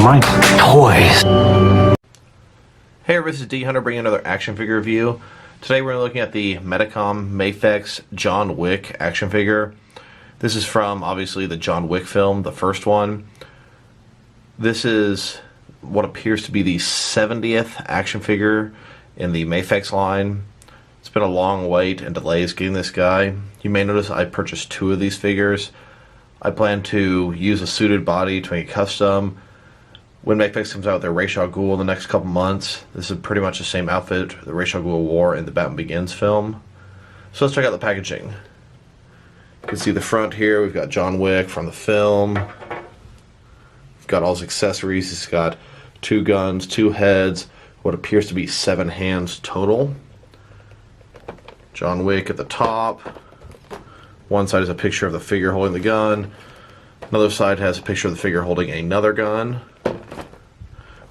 my toys. Hey everybody, this is D Hunter bringing another action figure review. Today we're looking at the Medicom Mafex John Wick action figure. This is from, obviously, the John Wick film, the first one. This is what appears to be the 70th action figure in the Mafex line. It's been a long wait and delays getting this guy. You may notice I purchased two of these figures. I plan to use a suited body to make it custom. When Mafex comes out with their Ra's al Ghul in the next couple months, this is pretty much the same outfit the Ra's al Ghul wore in the Batman Begins film. So let's check out the packaging. You can see the front here, we've got John Wick from the film. We've got all his accessories. He's got 2 guns, 2 heads, what appears to be 7 hands total. John Wick at the top. One side is a picture of the figure holding the gun. Another side has a picture of the figure holding another gun.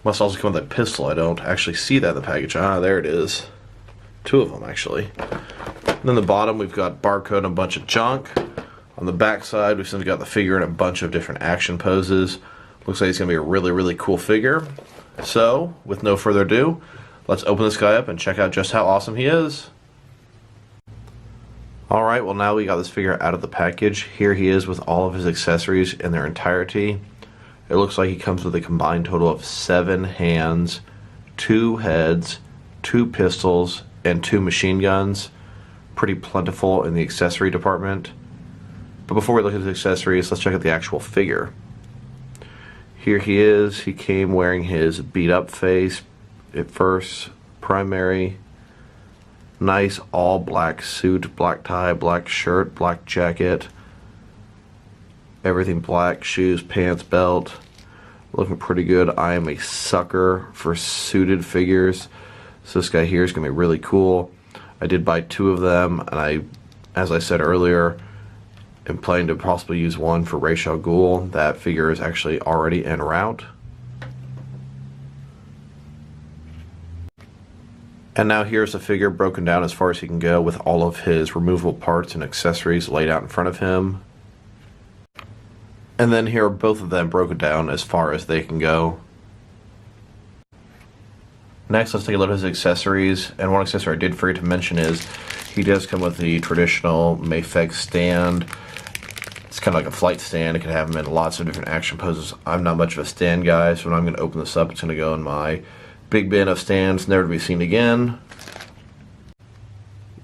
Must also come with a pistol. I don't actually see that in the package. Ah, there it is. 2 of them, actually. And then the bottom, we've got barcode and a bunch of junk. On the back side, we've simply got the figure in a bunch of different action poses. Looks like it's going to be a really, really cool figure. So, with no further ado, let's open this guy up and check out just how awesome he is. Alright, well now we got this figure out of the package. Here he is with all of his accessories in their entirety. It looks like he comes with a combined total of 7 hands, 2 heads, 2 pistols, and 2 machine guns. Pretty plentiful in the accessory department. But before we look at his accessories, let's check out the actual figure. Here he is. He came wearing his beat up face at first, primary. Nice all black suit, black tie, black shirt, black jacket. Everything black, shoes, pants, belt. Looking pretty good. I am a sucker for suited figures. So this guy here is going to be really cool. I did buy 2 of them, and as I said earlier, am planning to possibly use one for Ra's al Ghul. That figure is actually already en route. And now here's the figure broken down as far as he can go with all of his removable parts and accessories laid out in front of him. And then here are both of them broken down as far as they can go. Next, let's take a look at his accessories. And one accessory I did forget to mention is he does come with the traditional Mafex stand. It's kind of like a flight stand. It can have him in lots of different action poses. I'm not much of a stand guy, so when I'm going to open this up, it's going to go in my big bin of stands, never to be seen again.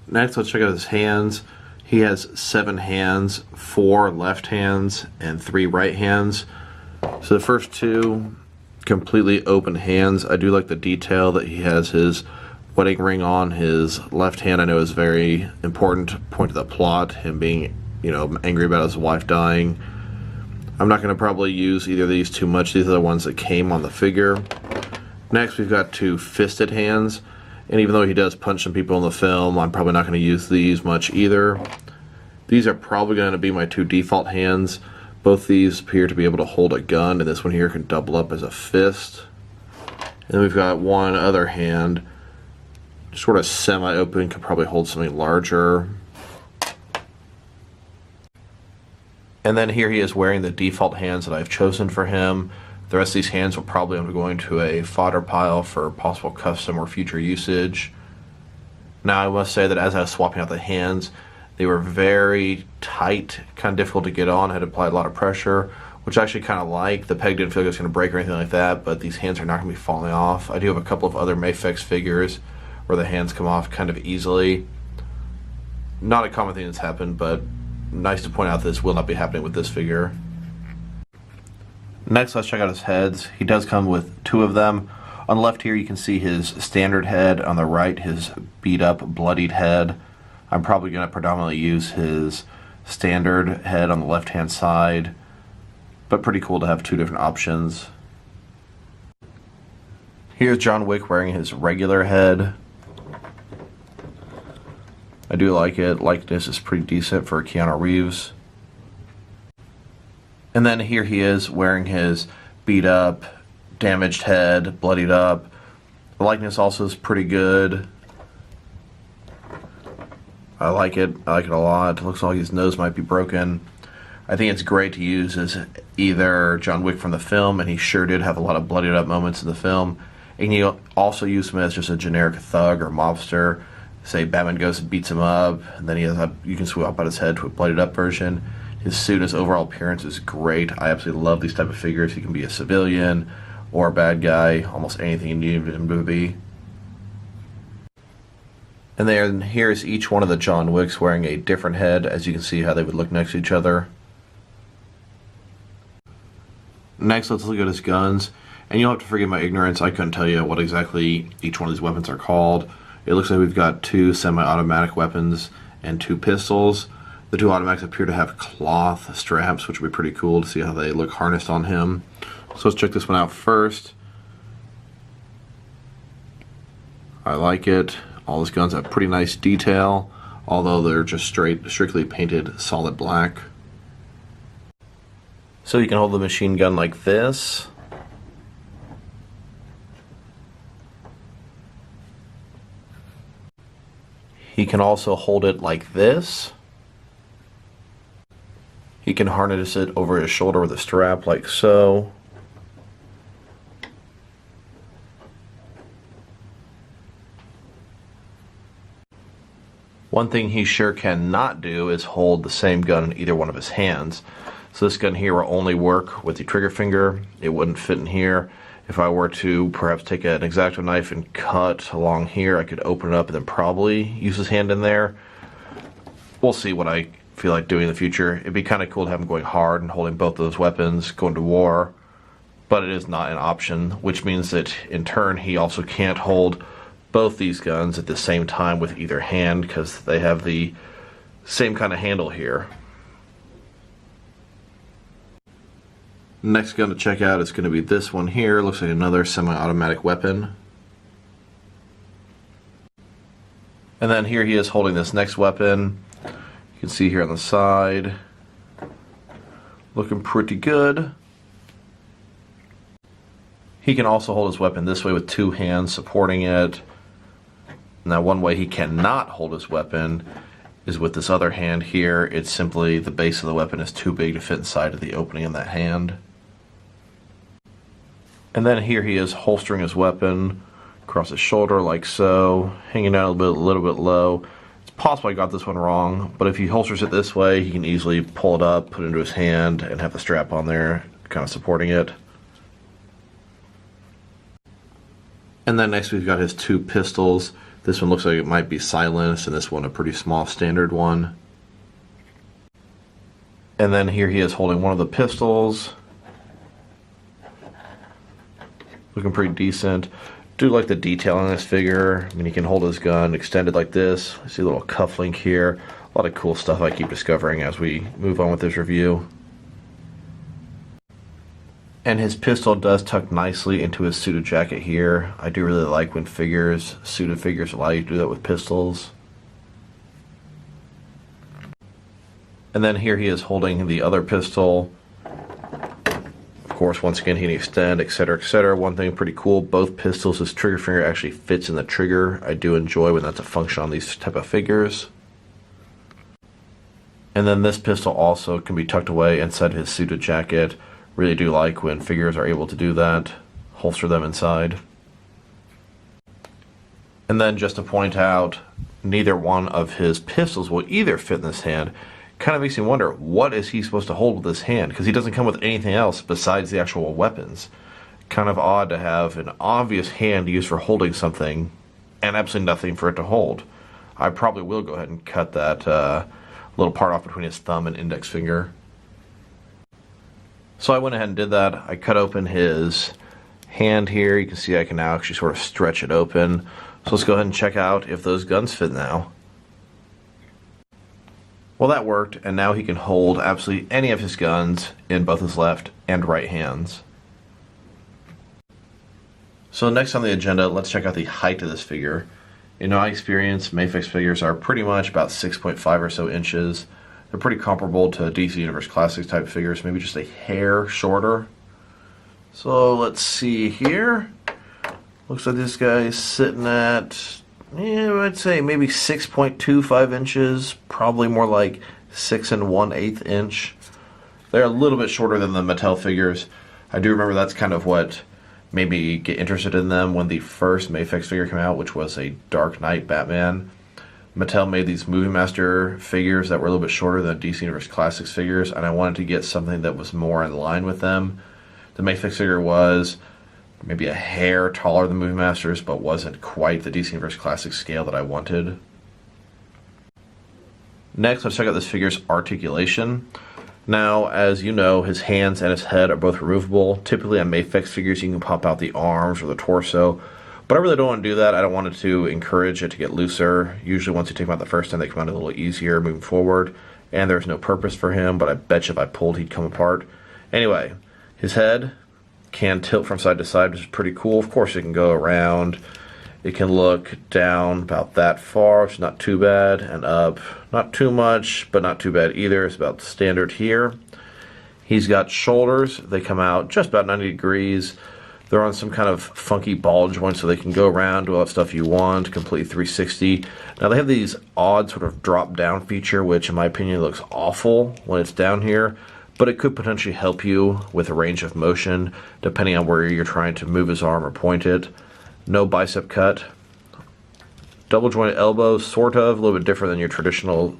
Next, let's check out his hands. He has 7 hands, 4 left hands, and 3 right hands. So the first 2, completely open hands. I do like the detail that he has his wedding ring on his left hand. I know is very important point of the plot, him being, angry about his wife dying. I'm not going to probably use either of these too much. These are the ones that came on the figure. Next, we've got 2 fisted hands. And even though he does punch some people in the film, I'm probably not going to use these much either. These are probably going to be my 2 default hands. Both these appear to be able to hold a gun, and this one here can double up as a fist. And we've got one other hand, sort of semi-open, could probably hold something larger. And then here he is wearing the default hands that I've chosen for him. The rest of these hands will probably end up going to a fodder pile for possible custom or future usage. Now I must say that as I was swapping out the hands, they were very tight, kind of difficult to get on. I had to apply a lot of pressure, which I actually kind of like. The peg didn't feel like it was going to break or anything like that, but these hands are not going to be falling off. I do have a couple of other Mafex figures where the hands come off kind of easily. Not a common thing that's happened, but nice to point out that this will not be happening with this figure. Next, let's check out his heads. He does come with 2 of them. On the left here, you can see his standard head. On the right, his beat up, bloodied head. I'm probably going to predominantly use his standard head on the left-hand side, but pretty cool to have 2 different options. Here's John Wick wearing his regular head. I do like it. Likeness is pretty decent for Keanu Reeves. And then here he is wearing his beat up, damaged head, bloodied up. The likeness also is pretty good. I like it. I like it a lot. It looks like his nose might be broken. I think it's great to use as either John Wick from the film, and he sure did have a lot of bloodied up moments in the film, and you also use him as just a generic thug or mobster. Say Batman goes and beats him up, and then you can swap out his head to a bloodied up version. His suit, his overall appearance is great. I absolutely love these type of figures. He can be a civilian or a bad guy, almost anything you need him to be. And then here's each one of the John Wicks wearing a different head, as you can see how they would look next to each other. Next, let's look at his guns. And you'll have to forgive my ignorance, I couldn't tell you what exactly each one of these weapons are called. It looks like we've got 2 semi-automatic weapons and 2 pistols. The 2 automatics appear to have cloth straps, which would be pretty cool to see how they look harnessed on him. So let's check this one out first. I like it. All his guns have pretty nice detail, although they're just strictly painted solid black. So you can hold the machine gun like this. He can also hold it like this. He can harness it over his shoulder with a strap like so. One thing he sure cannot do is hold the same gun in either one of his hands. So this gun here will only work with the trigger finger. It wouldn't fit in here. If I were to perhaps take an X-Acto knife and cut along here, I could open it up and then probably use his hand in there. We'll see what I feel like doing in the future. It'd be kind of cool to have him going hard and holding both of those weapons, going to war. But it is not an option, which means that in turn he also can't hold both these guns at the same time with either hand, because they have the same kind of handle here. Next gun to check out is going to be this one here. Looks like another semi-automatic weapon. And then here he is holding this next weapon. You can see here on the side. Looking pretty good. He can also hold his weapon this way with 2 hands supporting it. Now one way he cannot hold his weapon is with this other hand here. It's simply the base of the weapon is too big to fit inside of the opening in that hand. And then here he is holstering his weapon across his shoulder like so, hanging out a little bit low. It's possible I got this one wrong, but if he holsters it this way, he can easily pull it up, put it into his hand, and have the strap on there, kind of supporting it. And then next we've got his 2 pistols. This one looks like it might be silenced, and this one a pretty small standard one. And then here he is holding one of the pistols. Looking pretty decent. Do like the detail on this figure. I mean, he can hold his gun extended like this. I see a little cuff link here. A lot of cool stuff I keep discovering as we move on with this review. And his pistol does tuck nicely into his suited jacket here. I do really like when suited figures allow you to do that with pistols. And then here he is holding the other pistol. Of course, once again, he can extend, etc., etc. One thing pretty cool, both pistols, his trigger finger actually fits in the trigger. I do enjoy when that's a function on these type of figures. And then this pistol also can be tucked away inside his suited jacket. Really do like when figures are able to do that, holster them inside. And then just to point out, neither one of his pistols will either fit in this hand. Kind of makes me wonder, what is he supposed to hold with this hand? Because he doesn't come with anything else besides the actual weapons. Kind of odd to have an obvious hand used for holding something and absolutely nothing for it to hold. I probably will go ahead and cut that little part off between his thumb and index finger. So I went ahead and did that. I cut open his hand here. You can see I can now actually sort of stretch it open. So let's go ahead and check out if those guns fit now. Well, that worked, and now he can hold absolutely any of his guns in both his left and right hands. So next on the agenda, let's check out the height of this figure. In my experience, Mafex figures are pretty much about 6.5 or so inches. They're pretty comparable to DC Universe Classics type figures, maybe just a hair shorter. So let's see here. Looks like this guy is sitting at, I'd say maybe 6.25 inches, probably more like 6 1/8 inch. They're a little bit shorter than the Mattel figures. I do remember that's kind of what made me get interested in them when the first Mafex figure came out, which was a Dark Knight Batman. Mattel made these Movie Master figures that were a little bit shorter than DC Universe Classics figures, and I wanted to get something that was more in line with them. The Mafex figure was maybe a hair taller than Movie Masters, but wasn't quite the DC Universe Classics scale that I wanted. Next, let's check out this figure's articulation. Now, as you know, his hands and his head are both removable. Typically on Mafex figures, you can pop out the arms or the torso, but I really don't want to do that. I don't want it to encourage it to get looser. Usually once you take them out the first time, they come out a little easier moving forward, and there's no purpose for him, but I bet you if I pulled, he'd come apart. Anyway, his head can tilt from side to side, which is pretty cool. Of course, it can go around. It can look down about that far, which is not too bad, and up. Not too much, but not too bad either. It's about standard here. He's got shoulders. They come out just about 90 degrees. They're on some kind of funky ball joint, so they can go around, do all that stuff you want, complete 360. Now, they have these odd sort of drop-down feature, which, in my opinion, looks awful when it's down here, but it could potentially help you with a range of motion, depending on where you're trying to move his arm or point it. No bicep cut. Double jointed elbows, sort of, a little bit different than your traditional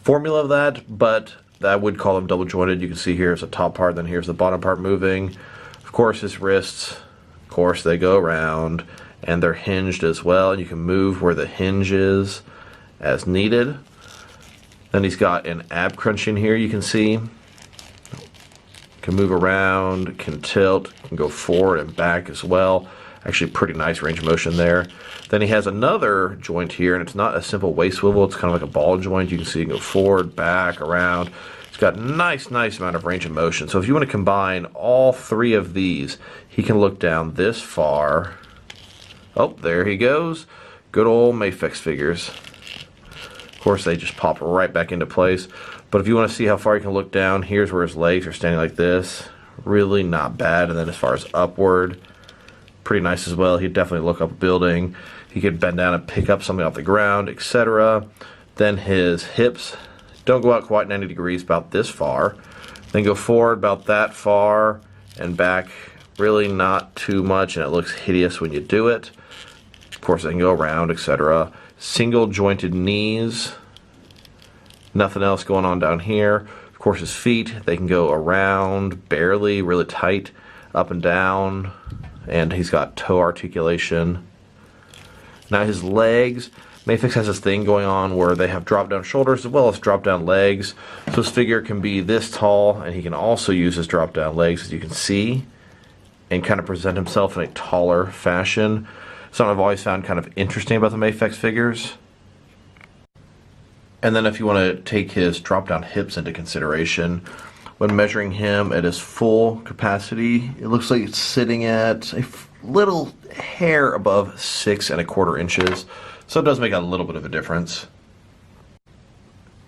formula of that, but I would call them double jointed. You can see here's the top part, then here's the bottom part moving. Of course, his wrists, of course, they go around, and they're hinged as well. You can move where the hinge is as needed. Then he's got an ab crunch in here, you can see. Can move around, can tilt, can go forward and back as well. Actually, pretty nice range of motion there. Then he has another joint here, and it's not a simple waist swivel. It's kind of like a ball joint. You can see he can go forward, back, around. It's got a nice amount of range of motion. So if you want to combine all three of these, he can look down this far. Oh, there he goes. Good old Mafex figures. Of course, they just pop right back into place. But if you want to see how far you can look down, here's where his legs are standing like this. Really not bad. And then as far as upward, pretty nice as well. He'd definitely look up a building. He could bend down and pick up something off the ground, etc. Then his hips don't go out quite 90 degrees, about this far. Then go forward about that far and back really not too much, and it looks hideous when you do it. Of course, they can go around, etc. Single jointed knees. Nothing else going on down here. Of course, his feet, they can go around barely, really tight, up and down. And he's got toe articulation. Now his legs, Mafex has this thing going on where they have drop-down shoulders as well as drop-down legs. So his figure can be this tall, and he can also use his drop-down legs, as you can see, and kind of present himself in a taller fashion. Something I've always found kind of interesting about the Mafex figures. And then if you want to take his drop-down hips into consideration, when measuring him at his full capacity, it looks like it's sitting at a little hair above 6 1/4 inches. So it does make a little bit of a difference.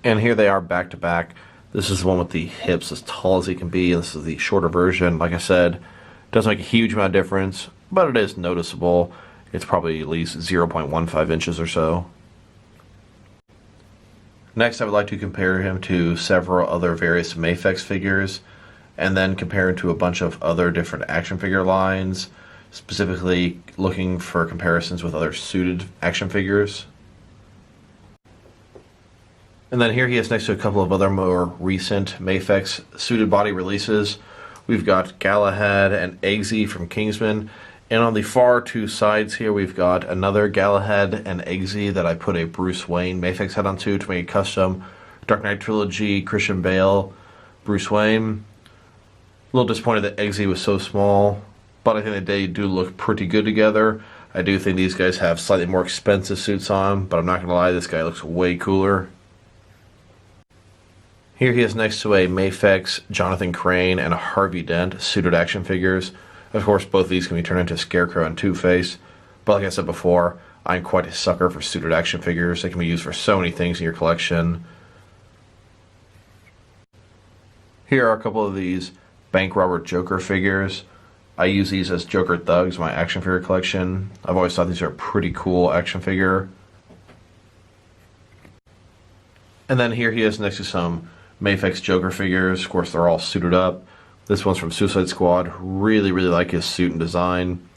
And here they are back to back. This is the one with the hips as tall as he can be. This is the shorter version. Like I said, it doesn't make a huge amount of difference, but it is noticeable. It's probably at least 0.15 inches or so. Next, I would like to compare him to several other various Mafex figures, and then compare him to a bunch of other different action figure lines, specifically looking for comparisons with other suited action figures. And then here he is next to a couple of other more recent Mafex suited body releases. We've got Galahad and Eggsy from Kingsman. And on the far two sides here, we've got another Galahad and Eggsy that I put a Bruce Wayne Mafex head onto to make a custom Dark Knight Trilogy, Christian Bale, Bruce Wayne. A little disappointed that Eggsy was so small, but I think they do look pretty good together. I do think these guys have slightly more expensive suits on, but I'm not going to lie, this guy looks way cooler. Here he is next to a Mafex Jonathan Crane and a Harvey Dent suited action figures. Of course, both of these can be turned into Scarecrow and Two-Face, but like I said before, I'm quite a sucker for suited action figures. They can be used for so many things in your collection. Here are a couple of these Bank Robber Joker figures. I use these as Joker Thugs in my action figure collection. I've always thought these are a pretty cool action figure. And then here he is next to some Mafex Joker figures. Of course, they're all suited up. This one's from Suicide Squad. Really, really like his suit and design.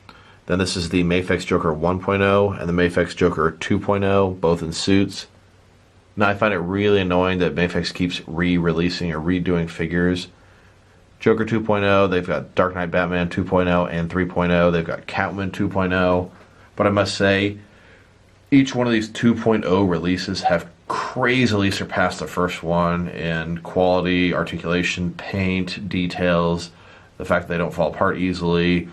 Then this is the Mafex Joker 1.0 and the Mafex Joker 2.0, both in suits. Now, I find it really annoying that Mafex keeps re-releasing or redoing figures. Joker 2.0, they've got Dark Knight Batman 2.0 and 3.0. They've got Catwoman 2.0. But I must say, each one of these 2.0 releases have crazily surpassed the first one in quality, articulation, paint, details, the fact that they don't fall apart easily.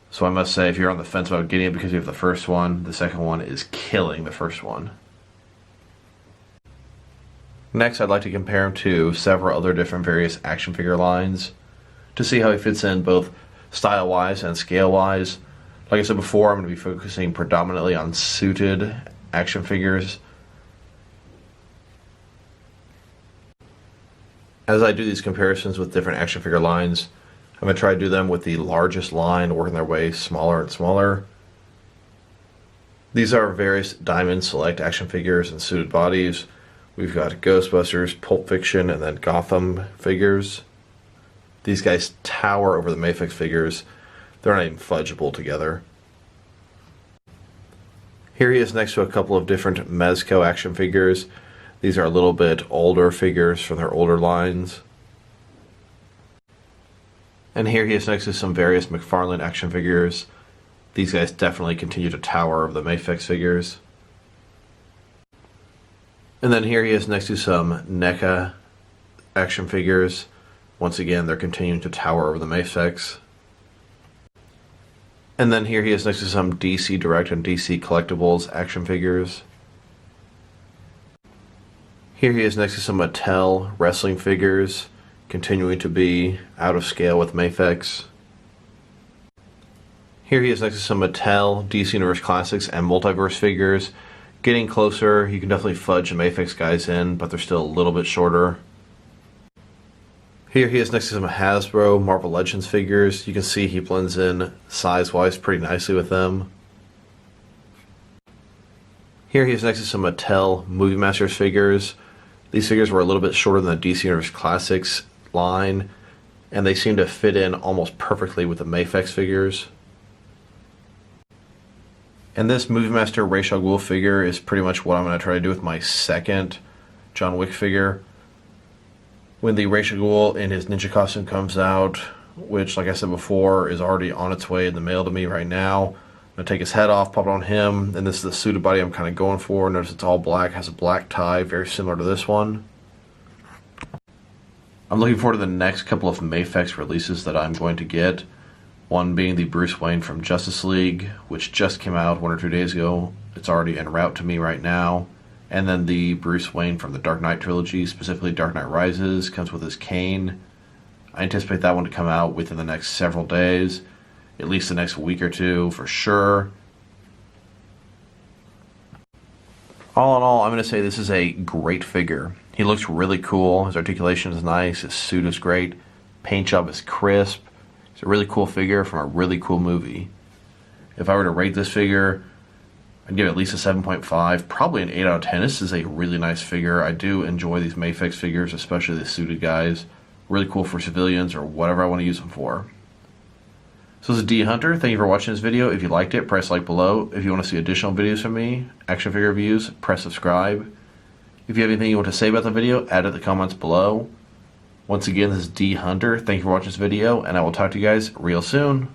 So I must say, if you're on the fence about getting it because you have the first one, the second one is killing the first one. Next, I'd like to compare him to several other different various action figure lines to see how he fits in both style-wise and scale-wise. Like I said before, I'm going to be focusing predominantly on suited action figures. As I do these comparisons with different action figure lines, I'm going to try to do them with the largest line, working their way smaller and smaller. These are various Diamond Select action figures and suited bodies. We've got Ghostbusters, Pulp Fiction, and then Gotham figures. These guys tower over the Mafex figures. They're not even fudgeable together. Here he is next to a couple of different Mezco action figures. These are a little bit older figures from their older lines. And here he is next to some various McFarlane action figures. These guys definitely continue to tower over the Mafex figures. And then here he is next to some NECA action figures. Once again, they're continuing to tower over the Mafex. And then here he is next to some DC Direct and DC Collectibles action figures. Here he is next to some Mattel wrestling figures, continuing to be out of scale with Mafex. Here he is next to some Mattel DC Universe Classics and Multiverse figures. Getting closer, you can definitely fudge the Mafex guys in, but they're still a little bit shorter. Here he is next to some Hasbro Marvel Legends figures. You can see he blends in size-wise pretty nicely with them. Here he is next to some Mattel Movie Masters figures. These figures were a little bit shorter than the DC Universe Classics line, and they seem to fit in almost perfectly with the Mafex figures. And this Movie Master Ra's al Ghul figure is pretty much what I'm going to try to do with my second John Wick figure. When the Ra's al Ghul in his ninja costume comes out, which, like I said before, is already on its way in the mail to me right now, I'm going to take his head off, pop it on him, and this is the suited body I'm kind of going for. Notice it's all black, has a black tie, very similar to this one. I'm looking forward to the next couple of Mafex releases that I'm going to get. One being the Bruce Wayne from Justice League, which just came out 1 or 2 days ago. It's already en route to me right now. And then the Bruce Wayne from the Dark Knight trilogy, specifically Dark Knight Rises, comes with his cane. I anticipate that one to come out within the next several days, at least the next week or two for sure. All in all, I'm going to say this is a great figure. He looks really cool. His articulation is nice. His suit is great. Paint job is crisp. It's a really cool figure from a really cool movie. If I were to rate this figure, I'd give it at least a 7.5, probably an 8 out of 10. This is a really nice figure. I do enjoy these Mafex figures, especially the suited guys. Really cool for civilians or whatever I want to use them for. So this is D Hunter. Thank you for watching this video. If you liked it, press like below. If you want to see additional videos from me, action figure reviews, press subscribe. If you have anything you want to say about the video, add it in the comments below. Once again, this is D Hunter. Thank you for watching this video, and I will talk to you guys real soon.